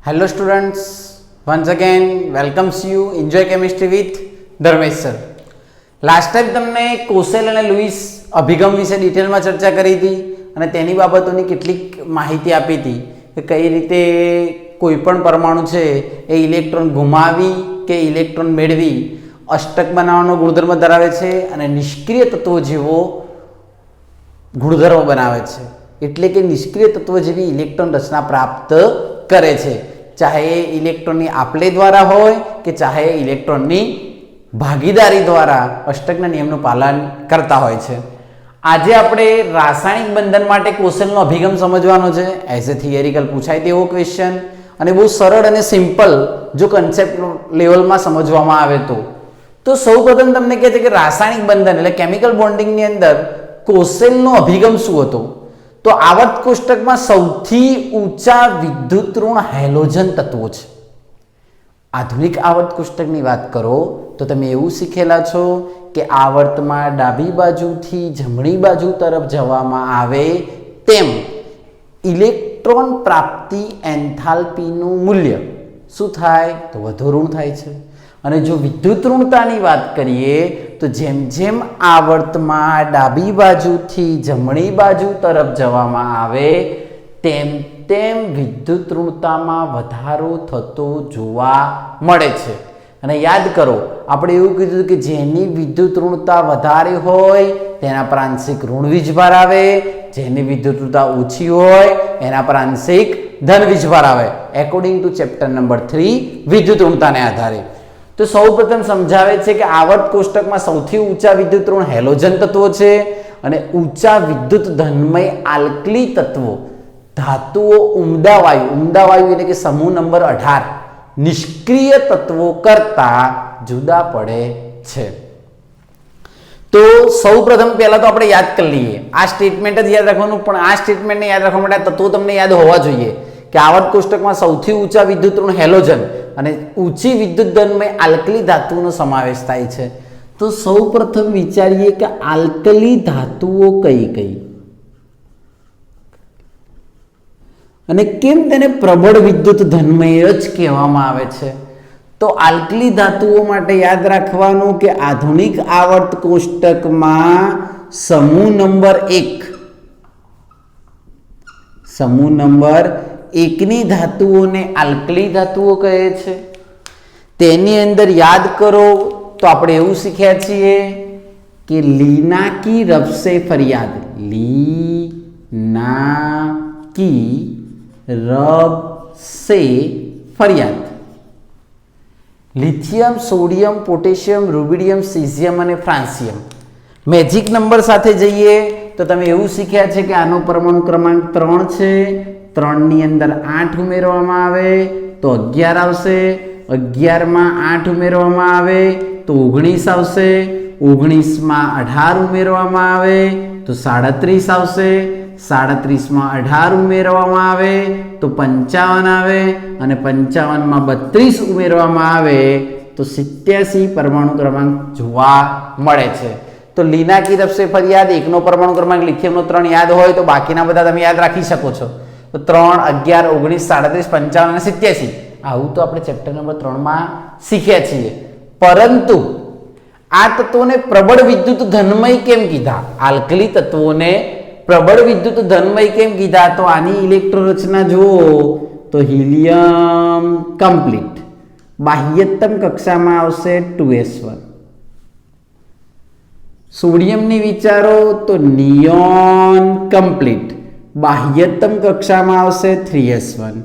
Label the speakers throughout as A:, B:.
A: Hello students, once again welcomes you enjoy chemistry with Dharmesh sir. Last time તમને Kossel અને Louis અભિગમ વિશે ડિટેલમાં ચર્ચા કરી હતી અને તેની બાબતોની કેટલીક માહિતી આપી હતી કે કઈ રીતે કોઈ પણ પરમાણુ છે એ ઇલેક્ટ્રોન ગુમાવી કે ઇલેક્ટ્રોન મેળવી અષ્ટક બનાવવાનો ગુણધર્મ ધરાવે છે અને નિષ્ક્રિય તત્વો જેવો ગુણધર્મ બનાવે છે, એટલે કે નિષ્ક્રિય તત્વ જેવી ઇલેક્ટ્રોન રચના પ્રાપ્ત કરે છે, ચાહે ઇલેક્ટ્રોનની આપલે દ્વારા હોય કે ચાહે ઇલેક્ટ્રોનની ભાગીદારી દ્વારા અષ્ટકના નિયમનું પાલન કરતા હોય છે. આજે આપણે રાસાયણિક બંધન માટે કોસેલનો અભિગમ સમજવાનો છે. એઝ એ થિયરિકલ પૂછાય તેવો ક્વેશ્ચન અને બહુ સરળ અને સિમ્પલ જો કન્સેપ્ટ લેવલમાં સમજવામાં આવે તો સૌપ્રથમ તમને કહે છે કે રાસાયણિક બંધન એટલે કેમિકલ બોન્ડિંગની અંદર કોસેલનો અભિગમ શું હતો? તો આવર્ત કોષ્ટકમાં સૌથી ઊંચા વિદ્યુત ઋણ હેલોજન તત્વો છે. આધુનિક આવર્ત કોષ્ટકની વાત કરો તો તમે એવું શીખેલા છો કે આવર્તમાં ડાબી બાજુથી જમણી બાજુ તરફ જવામાં આવે તેમ ઇલેક્ટ્રોન પ્રાપ્તિ એન્થાલ્પીનું મૂલ્ય શું થાય? તો વધુ ઋણ થાય છે. અને જો વિદ્યુત ઋણતાની વાત કરીએ તો જેમ જેમ આવર્તમાં ડાબી બાજુથી જમણી બાજુ તરફ જવામાં આવે તેમ તેમ વિદ્યુત ઋણતામાં વધારો થતો જોવા મળે છે. અને યાદ કરો, આપણે એવું કીધું કે જેની વિદ્યુત ઋણતા વધારે હોય તેના પર આંશિક ઋણ વીજભાર આવે, જેની વિદ્યુત ઋણતા ઓછી હોય એના પર આંશિક ધન વીજભાર આવે, એકોર્ડિંગ ટુ ચેપ્ટર નંબર 3 વિદ્યુત ઋણતાને આધારે. તો સૌપ્રથમ સમજાવે છે કે આવર્ત કોષ્ટકમાં સૌથી ઊંચા વિદ્યુત ઋણ હેલોજન તત્વો છે અને ઊંચા વિદ્યુત ધનમય આલ્કલી તત્વો ધાતુઓ ઉમદા વાયુ એટલે કે સમૂહ નંબર 18 નિષ્ક્રિય તત્વો કરતા જુદા પડે છે. તો સૌપ્રથમ પહેલા તો આપણે યાદ કરી લઈએ, આ સ્ટેટમેન્ટ જ યાદ રાખવાનું, પણ આ સ્ટેટમેન્ટને યાદ રાખવા માટે આ તત્વો તમને યાદ હોવા જોઈએ કે આવર્ત કોષ્ટકમાં સૌથી ઊંચા વિદ્યુત ઋણ હેલોજન અને ઊંચી વિદ્યુત ધનમય આલ્કલી ધાતુઓનો સમાવેશ થાય છે. તો સૌપ્રથમ વિચારીએ કે આલ્કલી ધાતુઓ કઈ કઈ અને કેમ તેને પ્રબળ વિદ્યુત ધનમય જ કહેવામાં આવે છે? તો આલ્કલી ધાતુઓ માટે યાદ રાખવાનું કે આધુનિક આવર્ત કોષ્ટકમાં સમૂહ નંબર 1 ની ધાતુઓને આલ્કલી ધાતુઓ કહે છે. તેની અંદર યાદ કરો તો આપણે એવું શીખ્યા છીએ કે લીનાકી રબસે ફરિયાદ, લીનાકી રબસે ફરિયાદ, lithium, sodium, potassium, rubidium, caesium અને ફ્રાન્સિયમ. મેજિક નંબર સાથે જઈએ તો તમે એવું શીખ્યા છે કે આનો પરમાણુ ક્રમાંક 3 છે. 3 ની અંદર 8 ઉમેરવામાં આવે તો 11 આવશે, 11 માં 8 ઉમેરવામાં આવે તો 19 આવશે, 19 માં 18 ઉમેરવામાં આવે તો 37 આવશે, 37 માં 18 ઉમેરવામાં આવે તો 55 આવે અને 55 માં 32 ઉમેરવામાં આવે તો 87 પરમાણુ ક્રમાંક જોવા મળે છે. તો લીનાકી રબસે ફરિયાદ, એકનો પરમાણુ ક્રમાંક લિથિયમનો 3 યાદ હોય તો બાકીના બધા તમે યાદ રાખી શકો છો. તો 3, 11, 19, 37, 55 અને 87 આવું તો આપણે ચેપ્ટર નંબર 3 માં શીખ્યા છીએ. પરંતુ આ તત્વોને પ્રબળ વિદ્યુત ધનમય કેમ કીધા? આલ્કલી તત્વોને પ્રબળ વિદ્યુત ધનમય કેમ કીધા? તો આની ઇલેક્ટ્રોન રચના જુઓ તો હિલિયમ કમ્પ્લીટ, બાહ્યતમ કક્ષામાં આવશે 2s1. સોડિયમની વિચારો તો નિયોન કમ્પ્લીટ, બાહ્યતમ કક્ષામાં આવશે 3s1.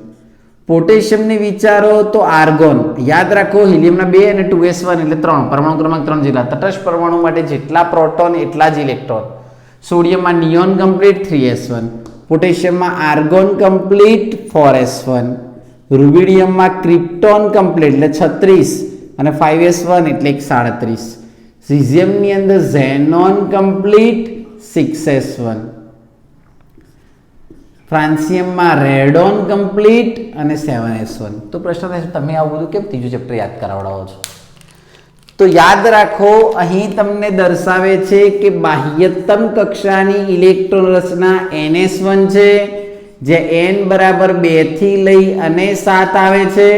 A: પોટેશિયમની વિચારો તો આર્ગોન, યાદ રાખો હિલિયમના 2 અને 2s1 એટલે 3 પરમાણુ ક્રમાંક 3 જેટલા. તટસ્થ પરમાણુ માટે જેટલા પ્રોટોન એટલા જ ઇલેક્ટ્રોન. સોડિયમમાં નિયોન કમ્પ્લીટ 3s1, પોટેશિયમમાં આર્ગોન કમ્પ્લીટ 4s1, રૂબિડિયમમાં ક્રિપ્ટોન કમ્પ્લીટ એટલે 36 અને 5s1 એટલે 37, સીઝિયમની અંદર ઝેનોન કમ્પ્લીટ 6s1, ફ્રાન્સિયમમાં રેડોન કમ્પ્લીટ અને 7s1. તો પ્રશ્ન થાય તમે આવું બધું કેમ ત્રીજું ચેપ્ટર યાદ કરાવડાવો છો? તો યાદ રાખો, અહીં તમને દર્શાવે છે કે બાહ્યતમ કક્ષાની ઇલેક્ટ્રોન રચના ns1 છે, જે n બરાબર 2 થી લઈ અને 7 આવે છે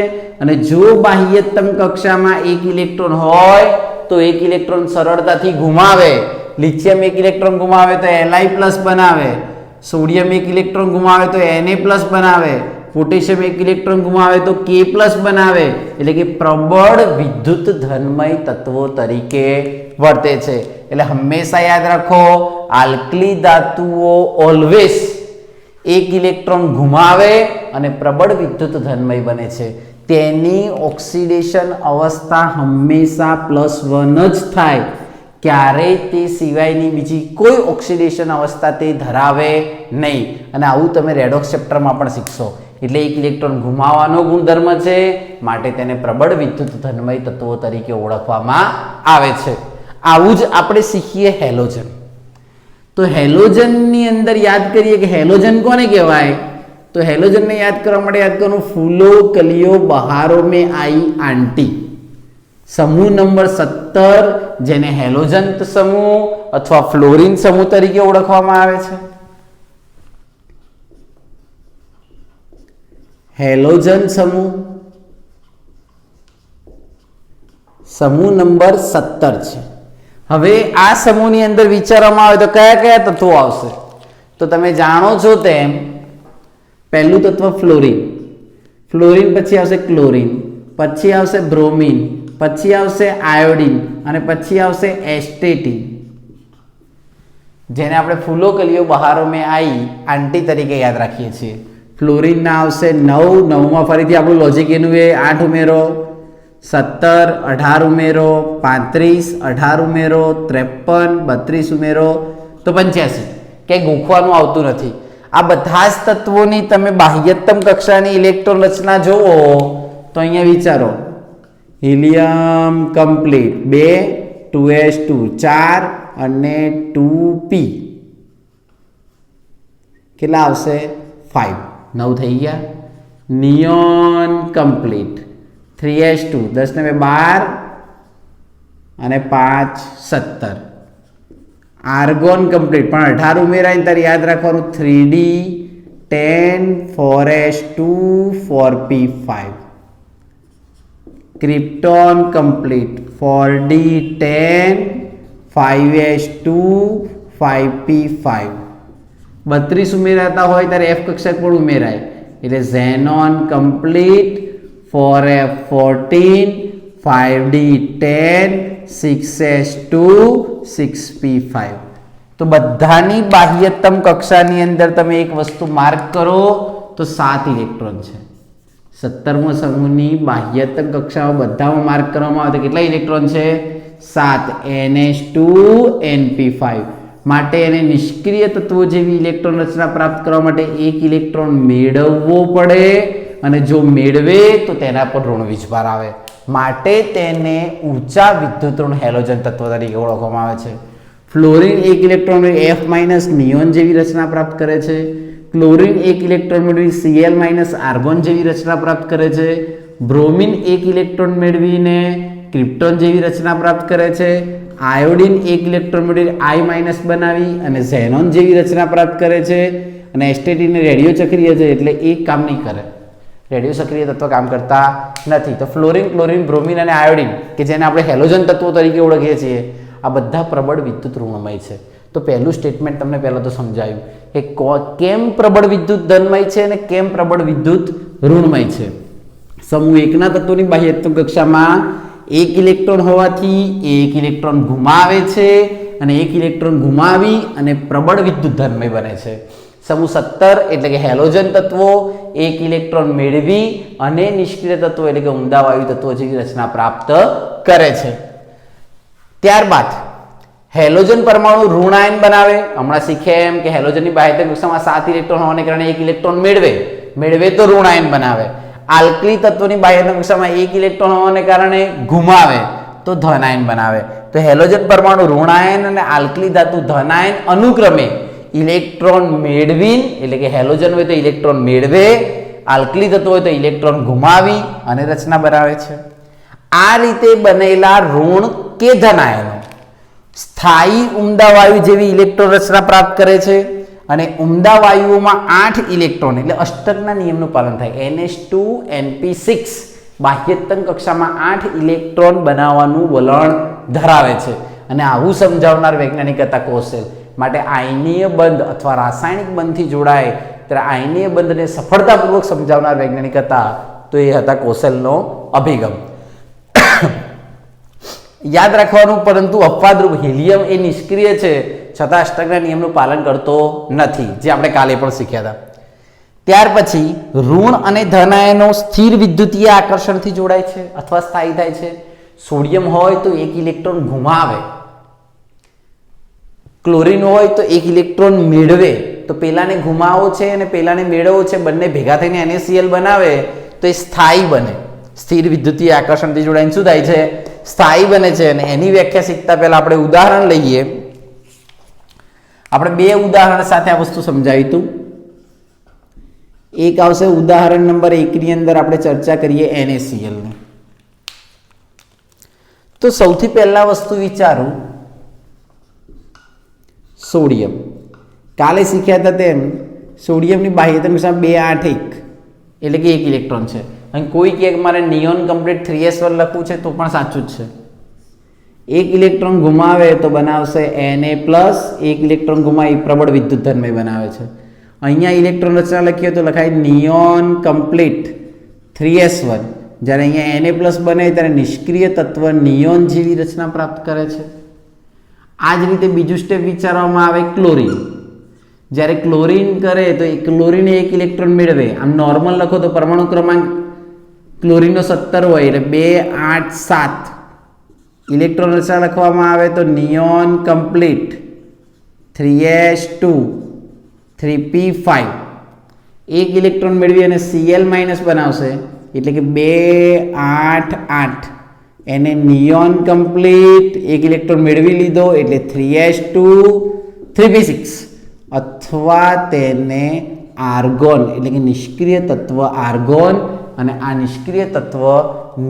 A: અને જો બાહ્યતમ કક્ષામાં એક ઇલેક્ટ્રોન હોય તો એક ઇલેક્ટ્રોન સરળતાથી ગુમાવે. લિથિયમ એક ઇલેક્ટ્રોન ગુમાવે તો Li+ બનાવે, સોડિયમ એક ઇલેક્ટ્રોન ગુમાવે તો Na+ બનાવે, પોટેશિયમ એક ઇલેક્ટ્રોન ગુમાવે તો K+ બનાવે. એટલે કે પ્રબળ વિદ્યુત ધનમય તત્વો તરીકે વર્તે છે. એટલે હંમેશા યાદ રાખો, આલ્કલી ધાતુઓ ઓલવેઝ એક ઇલેક્ટ્રોન ગુમાવે અને પ્રબળ વિદ્યુત ધનમય બને છે. તેની ઓક્સિડેશન અવસ્થા હંમેશા +1 જ થાય, ક્યારેય તે સિવાયની બીજી કોઈ ઓક્સિડેશન અવસ્થા તે ધરાવે નહીં. અને આવું તમે રેડોક્સ ચેપ્ટરમાં પણ શીખશો. એટલે એક ઇલેક્ટ્રોન ગુમાવવાનો ગુણધર્મ છે, માટે તેને પ્રબળ વિદ્યુત ધનમય તત્વો તરીકે ઓળખવામાં આવે છે. આવું જ આપણે શીખીએ હેલોજન. તો હેલોજનની અંદર યાદ કરીએ કે હેલોજન કોને કહેવાય? તો હેલોજનને યાદ કરવા માટે યાદ કરવાનું ફૂલો કલીઓ બહારો में आई आंटी. समूह नंबर 17 જેને હેલોજન સમૂહ અથવા ફ્લોરીન સમૂહ તરીકે ઓળખવામાં આવે છે. હેલોજન સમૂહ સમૂહ નંબર 17 છે. હવે આ સમૂહની અંદર વિચારવામાં આવે તો કયા કયા તત્વો આવશે? તો તમે જાણો છો તેમ પહેલું તત્વ ફ્લોરીન, ફ્લોરીન પછી આવશે ક્લોરીન, પછી આવશે બ્રોમિન, પછી આવશે આયોડીન અને પછી આવશે એસ્ટેટીન, જેને આપણે ફૂલો કલીઓ બહારો में आई आंटी તરીકે યાદ રાખીએ છીએ. ફ્લોરીનના આવશે 9, 9માં ફરીથી આપણું લોજિક એનું એ 8 ઉમેરો, 17, 18 ઉમેરો, 35, 18 ઉમેરો, 53, 32 ઉમેરો તો 85. કે ગોખવાનું આવતું નથી. આ બધા જ તત્વોની તમે બાહ્યતમ કક્ષાની ઇલેક્ટ્રોન રચના જોવો તો અહીંયા વિચારો, હિલિયમ કમ્પ્લીટ 2, 2s2 4 અને 2p કેટલા આવશે? 5, 9 થઈ ગયા. નિયોન કમ્પ્લીટ 3s2 10 ને 12 અને 5 17. આર્ગોન કમ્પ્લીટ પણ 18 ઉમેરાય ત્યારે યાદ રાખવાનું 3d 10 4s2 4p5. Krypton complete 4d 10 5s2 5p5. 32 ઉમેરાતા હોય ત્યારે f કક્ષક પણ ઉમેરાય એટલે xenon complete 4f14 5d 10 6s2 6p5. તો બધાની બાહ્યતમ કક્ષાની અંદર તમે એક વસ્તુ માર્ક કરો તો 7 ઇલેક્ટ્રોન છે. 17મો સમૂહની બાહ્યતમ કક્ષાઓ બધામાં માર્ક કરવામાં આવે તો કેટલા ઇલેક્ટ્રોન છે? 7, ns2 np5. માટે એને નિષ્ક્રિય તત્વો જેવી ઇલેક્ટ્રોન રચના પ્રાપ્ત કરવા માટે એક ઇલેક્ટ્રોન મેળવવો પડે અને જો મેળવે તો તેના પર ઋણ વીજભાર આવે, માટે તેને ઊંચા વિદ્યુત ઋણ હેલોજન તત્વ તરીકે ઓળખવામાં આવે છે. ફ્લોરીન એક ઇલેક્ટ્રોન F- નિયોન જેવી રચના પ્રાપ્ત કરે છે. ક્લોરીન એક ઇલેક્ટ્રોન મેળવી Cl- આર્ગોન જેવી રચના પ્રાપ્ત કરે છે. બ્રોમિન એક ઇલેક્ટ્રોન મેળવીને ક્રિપ્ટોન જેવી રચના પ્રાપ્ત કરે છે. આયોડીન એક ઇલેક્ટ્રોન મેળવી I- બનાવી અને ઝેનોન જેવી રચના પ્રાપ્ત કરે છે. અને એસ્ટેટીન રેડિયો ચક્રીય છે એટલે એક કામ નહીં કરે, રેડિયો સક્રિય તત્વ કામ કરતા નથી. તો ફ્લોરીન, ક્લોરીન, બ્રોમિન અને આયોડીન કે જેને આપણે હેલોજન તત્વો તરીકે ઓળખીએ છીએ, આ બધા પ્રબળ વિદ્યુત ઋણમય છે. તો પહેલું સ્ટેટમેન્ટ તમને પહેલાં તો સમજાયું કે કેમ પ્રબળ વિદ્યુત ધનમય છે અને કેમ પ્રબળ વિદ્યુત ઋણમય છે. સમૂહ એકના તત્વોની બાહ્યતમ કક્ષામાં એક ઇલેક્ટ્રોન હોવાથી એક ઇલેક્ટ્રોન ગુમાવે છે અને એક ઇલેક્ટ્રોન ગુમાવી અને પ્રબળ વિદ્યુત ધનમય બને છે. સમૂહ 17 એટલે કે હેલોજન તત્વો એક ઇલેક્ટ્રોન મેળવી અને નિષ્ક્રિય તત્વો એટલે કે ઊંડા વાયુ તત્વો જેવી રચના પ્રાપ્ત કરે છે. ત્યારબાદ હેલોજન પરમાણુ ઋણાયન બનાવે. હમણાં શીખ્યા એમ કે હેલોજનની બાહ્યતમ કક્ષામાં 7 ઇલેક્ટ્રોન હોવાને કારણે એક ઇલેક્ટ્રોન મેળવે તો ઋણાયન બનાવે. આલ્કલી તત્વોની બાહ્યતમ કક્ષામાં એક ઇલેક્ટ્રોન હોવાને કારણે ગુમાવે તો ધનાયન બનાવે. તો હેલોજન પરમાણુ ઋણાયન અને આલ્કલી ધાતુ ધનાયન અનુક્રમે ઇલેક્ટ્રોન મેળવી એટલે કે હેલોજન હોય તો ઇલેક્ટ્રોન મેળવે, આલ્કલી તત્વ હોય તો ઇલેક્ટ્રોન ગુમાવી અને રચના બનાવે છે. આ રીતે બનેલા ઋણ કે ધનાયનો સ્થાયી ઉમદા વાયુ જેવી ઇલેક્ટ્રોન રચના પ્રાપ્ત કરે છે અને ઉમદા વાયુઓમાં 8 ઇલેક્ટ્રોન એટલે અષ્ટકના નિયમનું પાલન થાય NH2 NP6 બાહ્યતમ કક્ષામાં 8 ઇલેક્ટ્રોન બનાવવાનું વલણ ધરાવે છે અને આવું સમજાવનાર વૈજ્ઞાનિક હતા કોસેલ. માટે આયનીય બંધ અથવા રાસાયણિક બંધથી જોડાય ત્યારે આયનીય બંધને સફળતાપૂર્વક સમજાવનાર વૈજ્ઞાનિક હતા તો એ હતા કોસેલનો અભિગમ. યાદ રાખવાનું, પરંતુ અપવાદરૂપ હિલિયમ એ નિષ્ક્રિય છે છતાં અષ્ટકના નિયમનું પાલન કરતો નથી, જે આપણે કાલે પણ શીખ્યા હતા. ત્યાર પછી ઋણ અને ધન આયનો સ્થિર વિદ્યુતીય આકર્ષણથી જોડાય છે અથવા સ્થાયી થાય છે. સોડિયમ હોય તો એક ઇલેક્ટ્રોન ગુમાવે, ક્લોરીન હોય તો એક ઇલેક્ટ્રોન મેળવે. તો પેલાને ગુમાવો છે અને પેલાને મેળવવો છે, બંને ભેગા થઈને NaCl બનાવે તો એ સ્થાયી બને. સ્થિર વિદ્યુતીય આકર્ષણથી જોડાઈને શું થાય છે? સ્થાયી બને છે. અને એની વ્યાખ્યા શીખતા પહેલા આપણે ઉદાહરણ લઈએ. આપણે બે ઉદાહરણ સાથે આ વસ્તુ સમજાવી હતું. એક આવશે ઉદાહરણ નંબર 1 ની અંદર આપણે ચર્ચા કરીએ NaCl ની. તો સૌથી પહેલા વસ્તુ વિચારું, સોડિયમ. કાલે શીખ્યા હતા તેમ સોડિયમની બાહ્યતમ કક્ષા 2 8 1 એટલે કે 1 ઇલેક્ટ્રોન છે. અને કોઈ કે મારે નિયોન કમ્પ્લીટ 3s1 લખવું છે તો પણ સાચું જ છે. એક ઇલેક્ટ્રોન ગુમાવે તો બનાવશે Na+, એક ઇલેક્ટ્રોન ગુમાવી પ્રબળ વિદ્યુત ધર્મય બનાવે છે. અહીંયા ઇલેક્ટ્રોન રચના લખીએ તો લખાય નિયોન કમ્પ્લીટ 3s1. જ્યારે અહીંયા Na+ બને ત્યારે નિષ્ક્રિય તત્વ નિયોન જેવી રચના પ્રાપ્ત કરે છે. આ જ રીતે બીજું સ્ટેપ વિચારવામાં આવે ક્લોરીન. જ્યારે ક્લોરીન કરે તો એ ક્લોરીન એક ઇલેક્ટ્રોન મેળવે. આમ નોર્મલ લખો તો પરમાણુ ક્રમાંક ક્લોરીનનો 17 હોય એટલે 2 8 7. ઇલેક્ટ્રોન રચના લખવામાં આવે તો નિયોન કમ્પ્લીટ 3s2 3p5. એક ઇલેક્ટ્રોન મેળવી અને Cl- બનાવશે એટલે કે 2 8 8. એને નિયોન કમ્પ્લીટ એક ઇલેક્ટ્રોન મેળવી લીધો એટલે 3s2 3p6. અથવા તેને આર્ગોન એટલે કે નિષ્ક્રિય તત્વ આર્ગોન, અને આ નિષ્ક્રિય તત્વ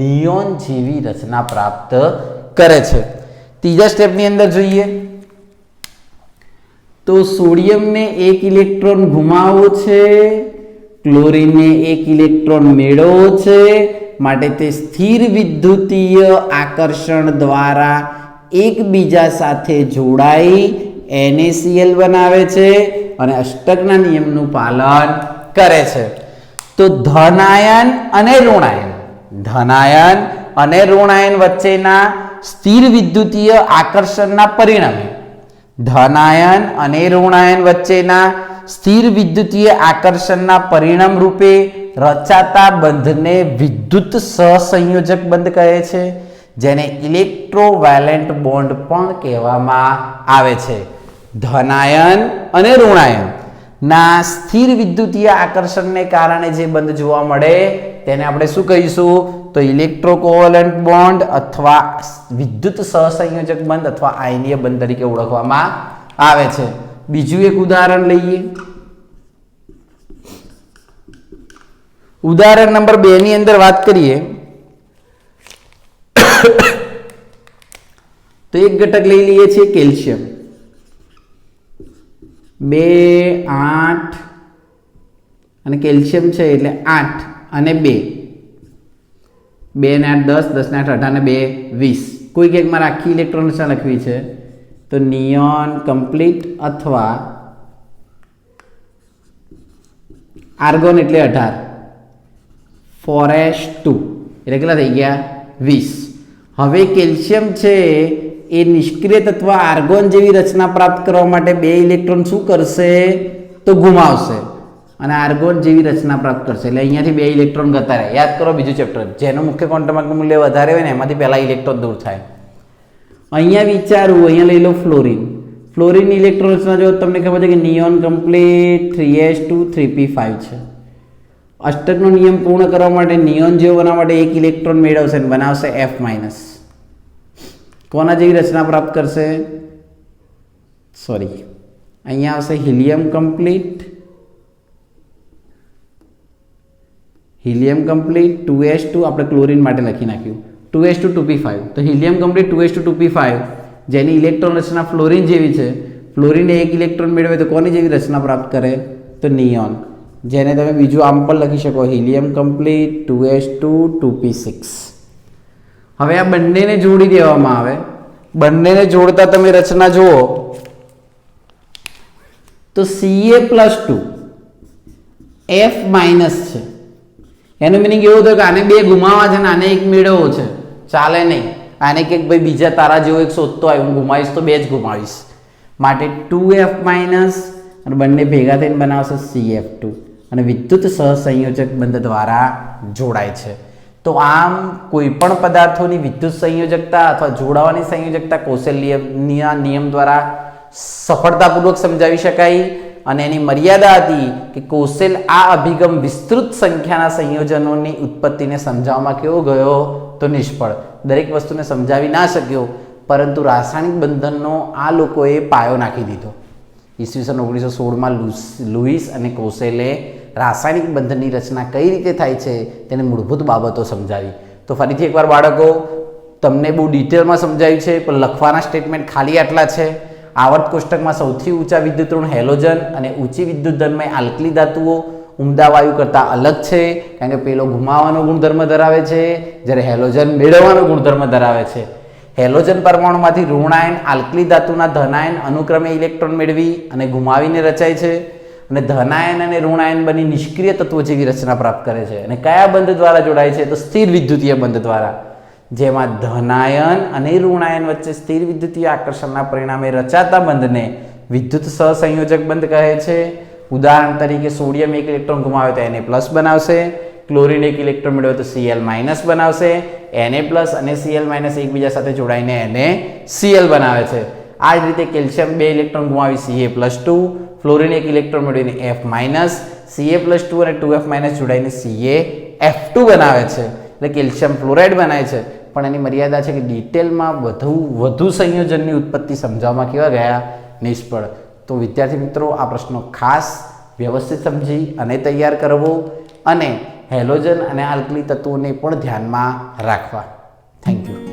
A: નિયોન જેવી રચના પ્રાપ્ત કરે છે. ત્રીજા સ્ટેપની અંદર જોઈએ તો સોડિયમને એક ઇલેક્ટ્રોન ગુમાવવો છે, ક્લોરીનને એક ઇલેક્ટ્રોન મેળવવો છે. માટે તે સ્થિર વિદ્યુતીય આકર્ષણ દ્વારા એકબીજા સાથે જોડાઈ NaCl બનાવે છે અને અષ્ટકના નિયમનું પાલન કરે છે. તો ધનાયન અને ઋણાયન વચ્ચેના સ્થિર વિદ્યુતીય આકર્ષણના પરિણામે ધનાયન અને ઋણાયન વચ્ચેના સ્થિર વિદ્યુતીય આકર્ષણના પરિણામ રૂપે રચાતા બંધને વિદ્યુત સહસંયોજક બંધ કહે છે, જેને ઇલેક્ટ્રોવેલેન્ટ બોન્ડ પણ કહેવામાં આવે છે. ધનાયન અને ઋણાયન ના સ્થિર વિદ્યુતીય આકર્ષણને કારણે જે બંધ જોવા મળે તેને આપણે શું કહીશું? તો ઇલેક્ટ્રોકોવેલેન્ટ બોન્ડ અથવા વિદ્યુત સહસંયોજક બંધ અથવા આયનીય બંધ તરીકે ઓળખવામાં આવે છે. બીજું એક ઉદાહરણ લઈએ. ઉદાહરણ નંબર 2 ની અંદર વાત કરીએ તો એક ઘટક લઈ લઈએ છીએ કેલ્શિયમ. 2 8 અને કેલ્શિયમ છે એટલે 8 અને 2 2 ને 8 10 10 ને 8 18 ને 2 20. કોઈ એક મારે આખી ઇલેક્ટ્રોન રચના લખવી છે તો નિયોન કમ્પ્લીટ અથવા આર્ગોન એટલે 18 4s2 એટલે કેટલા થઈ ગયા? 20. હવે કેલ્શિયમ છે એ નિષ્ક્રિય તત્વ આર્ગોન જેવી રચના પ્રાપ્ત કરવા માટે 2 ઇલેક્ટ્રોન શું કરશે? તો ગુમાવશે અને આર્ગોન જેવી રચના પ્રાપ્ત કરશે. એટલે અહીંયાથી 2 ઇલેક્ટ્રોન ગતા રહે. યાદ કરો બીજું ચેપ્ટર, જેનું મુખ્ય ક્વોન્ટમ મૂલ્ય વધારે હોય ને એમાંથી પહેલા ઇલેક્ટ્રોન દૂર થાય. અહીંયા વિચારવું, અહીંયા લઈ લો ફ્લોરિન. ફ્લોરિન ઇલેક્ટ્રોન રચના જો તમને ખબર છે કે નિયોન કમ્પ્લીટ 3s2 3p5 છે. અષ્ટકનો નિયમ પૂર્ણ કરવા માટે નિયોન જેવો બનાવવા માટે એક ઇલેક્ટ્રોન મેળવશે અને બનાવશે F-. કોના જેવી રચના પ્રાપ્ત કરશે? સોરી, અહીંયા આવશે હિલિયમ કમ્પ્લીટ 2s2. આપણે ક્લોરીન માટે લખી નાખ્યું 2s2 2p5. તો હિલિયમ કમ્પ્લીટ 2s2 2p5 જેની ઇલેક્ટ્રોન રચના ફ્લોરિન જેવી છે. ફ્લોરિન એક ઇલેક્ટ્રોન મેળવે તો કોની જેવી રચના પ્રાપ્ત કરે? તો નિયોન, જેને તમે બીજું આમ પણ લખી શકો, હિલિયમ કમ્પ્લીટ 2s2 2p6. હવે આ બંનેને જોડી દેવામાં આવે. બંનેને જોડતા તમે રચના જુઓ તો Ca+2 F માઇનસ છે. એનો મિનિંગ એવું થયું કે આને બે ગુમાવા છે ને આને એક મેળવવો છે, ચાલે નહીં. આને કે ભાઈ બીજા તારા જેવો એક શોધતો આવ્યો, હું ગુમાવીશ તો બે જ ગુમાવીશ, માટે 2F માઇનસ અને બંને ભેગા થઈને બનાવશે CF2 અને વિદ્યુત સહસંયોજક બંધ દ્વારા જોડાય છે. તો આમ કોઈ પણ પદાર્થોની વિદ્યુત સંયોજકતા અથવા જોડાવાની સંયોજકતા કોસેલિયનના નિયમ દ્વારા સફળતાપૂર્વક સમજાવી શકાય. અને એની મર્યાદા હતી કે કોસેલ આ અભિગમ વિસ્તૃત સંખ્યાના સંયોજનોની ઉત્પત્તિને સમજાવવામાં કેવો ગયો? તો નિષ્ફળ. દરેક વસ્તુને સમજાવી ના શક્યો, પરંતુ રાસાયણિક બંધનનો આ લોકોએ પાયો નાખી દીધો. ઈસવીસન 1916માં લુઈસ અને કોસેલે રાસાયણિક બંધનની રચના કઈ રીતે થાય છે તેની મૂળભૂત બાબતો સમજાવી. તો ફરીથી એકવાર બાળકો, તમને બહુ ડિટેલમાં સમજાવ્યું છે, પણ લખવાના સ્ટેટમેન્ટ ખાલી આટલા છે. આવર્ત કોષ્ટકમાં સૌથી ઊંચા વિદ્યુત ઋણ હેલોજન અને ઊંચી વિદ્યુત ધનમય આલ્કલી ધાતુઓ ઉમદા વાયુ કરતાં અલગ છે, કારણ કે પેલો ગુમાવવાનો ગુણધર્મ ધરાવે છે, જ્યારે હેલોજન મેળવવાનો ગુણધર્મ ધરાવે છે. હેલોજન પરમાણુમાંથી ઋણાયન આલ્કલી ધાતુના ધનાયન અનુક્રમે ઇલેક્ટ્રોન મેળવી અને ગુમાવીને રચાય છે, અને ધનાયન અને ઋણાયન બની નિષ્ક્રિય તત્વો જેવી રચના પ્રાપ્ત કરે છે. અને કયા બંધ દ્વારા જોડાય છે? તો સ્થિર વિદ્યુતીય બંધ દ્વારા, જેમાં ધનાયન અને ઋણાયન વચ્ચે સ્થિર વિદ્યુતીય આકર્ષણના પરિણામે રચાતા બંધને વિદ્યુત સહસંયોજક બંધ કહે છે. ઉદાહરણ તરીકે સોડિયમ એક ઇલેક્ટ્રોન ગુમાવે તો Na+ બનાવશે, ક્લોરીન એક ઇલેક્ટ્રોન મેળવે તો Cl- બનાવશે, Na+ અને Cl- એકબીજા સાથે જોડાઈને NaCl બનાવે છે. આ જ રીતે કેલ્શિયમ બે ઇલેક્ટ્રોન ગુમાવી Ca+2, ફ્લોરિન એક ઇલેક્ટ્રોન મેળવીને F-, Ca+2 અને 2F- જોડાઈને CaF2 બનાવે છે, એટલે કેલ્શિયમ ફ્લોરાઇડ બનાવે છે. પણ એની મર્યાદા છે કે ડિટેલમાં વધુ સંયોજનની ઉત્પત્તિ સમજાવવામાં કેવા ગયા? નિષ્ફળ. તો વિદ્યાર્થી મિત્રો, આ પ્રશ્નો ખાસ વ્યવસ્થિત સમજી અને તૈયાર કરવો અને હેલોજન અને આલ્કલી તત્વોને પણ ધ્યાનમાં રાખવા. Thank you.